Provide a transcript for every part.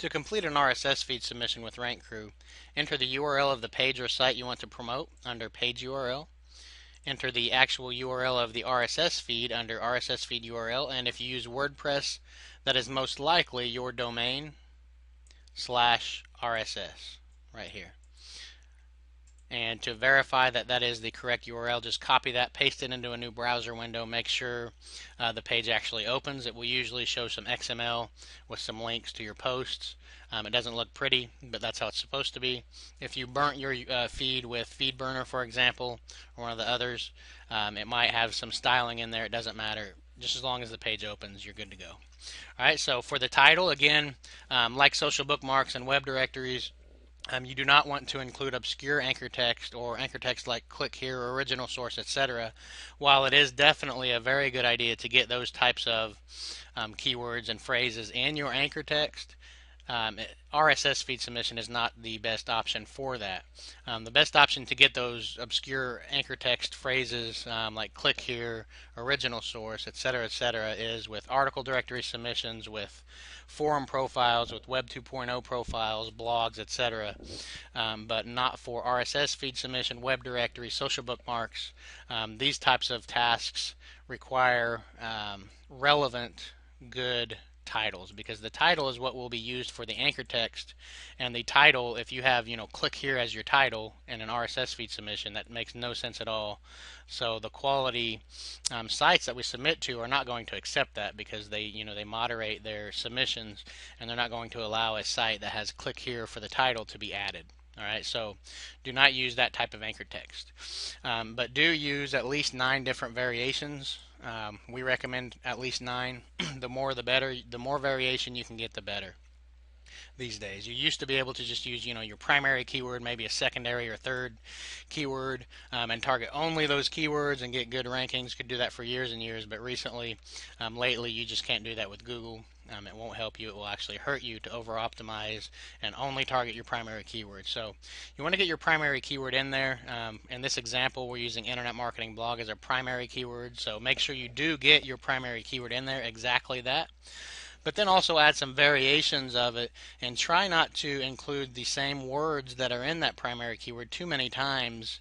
To complete an RSS feed submission with RankCrew, enter the URL of the page or site you want to promote under Page URL. Enter the actual URL of the RSS feed under RSS feed URL, and if you use WordPress, that is most likely your domain /RSS right here. And to verify that that is the correct URL, just copy that, paste it into a new browser window, make sure the page actually opens. It will usually show some XML with some links to your posts. It doesn't look pretty, but that's how it's supposed to be. If you burnt your feed with FeedBurner, for example, or one of the others, it might have some styling in there. It doesn't matter. Just as long as the page opens, you're good to go. Alright, so for the title, again, like social bookmarks and web directories, you do not want to include obscure anchor text or anchor text like click here, original source, etc. While it is definitely a very good idea to get those types of keywords and phrases in your anchor text, RSS feed submission is not the best option for that. The best option to get those obscure anchor text phrases like click here, original source, etc., is with article directory submissions, with forum profiles, with Web 2.0 profiles, blogs, etc., but not for RSS feed submission, web directory, social bookmarks. These types of tasks require relevant, good titles, because the title is what will be used for the anchor text, and the title, if you have click here as your title in an RSS feed submission, that makes no sense at all. So the quality sites that we submit to are not going to accept that, because they moderate their submissions, and they're not going to allow a site that has click here for the title to be added. Alright, so do not use that type of anchor text, but do use at least 9 different variations. We recommend at least 9. The more the better. The more variation you can get, the better these days. You used to be able to just use your primary keyword, maybe a secondary or third keyword, and target only those keywords and get good rankings. You could do that for years and years, but lately you just can't do that with Google. It won't help you. It will actually hurt you to over optimize and only target your primary keyword. So you want to get your primary keyword in there. In this example, we're using internet marketing blog as our primary keyword, so make sure you do get your primary keyword in there, exactly that. But then also add some variations of it, and try not to include the same words that are in that primary keyword too many times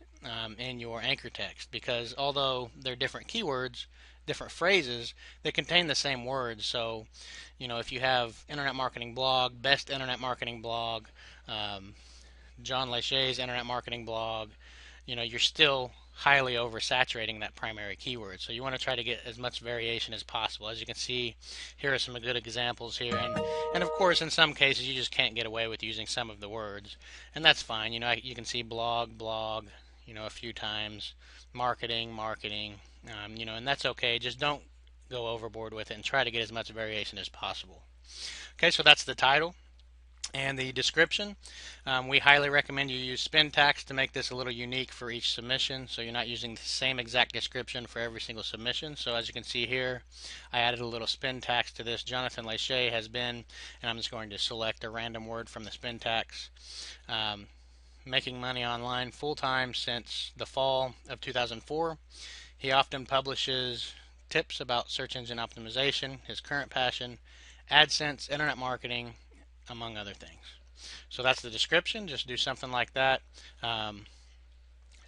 in your anchor text, because although they're different keywords, different phrases, they contain the same words. So if you have internet marketing blog, best internet marketing blog, John Lachey's internet marketing blog, you're still highly oversaturating that primary keyword. So you want to try to get as much variation as possible. As you can see, here are some good examples here, and of course in some cases you just can't get away with using some of the words, and that's fine. You can see blog, a few times, marketing, and that's okay. Just don't go overboard with it, and try to get as much variation as possible. Okay, so that's the title. And the description, we highly recommend you use spin tags to make this a little unique for each submission, so you're not using the same exact description for every single submission. So as you can see here, I added a little spin tags to this. Jonathan Lachey has been, and I'm just going to select a random word from the spin tags. Making money online full-time since the fall of 2004. He often publishes tips about search engine optimization, his current passion, AdSense, internet marketing, among other things. So that's the description. Just do something like that.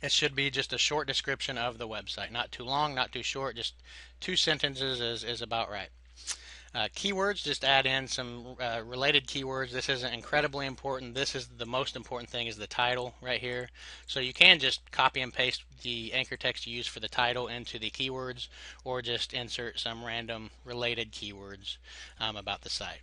It should be just a short description of the website. Not too long, not too short. Just 2 sentences is about right. Keywords, just add in some related keywords. This isn't incredibly important. This is the most important thing, is the title right here. So you can just copy and paste the anchor text you use for the title into the keywords, or just insert some random related keywords about the site.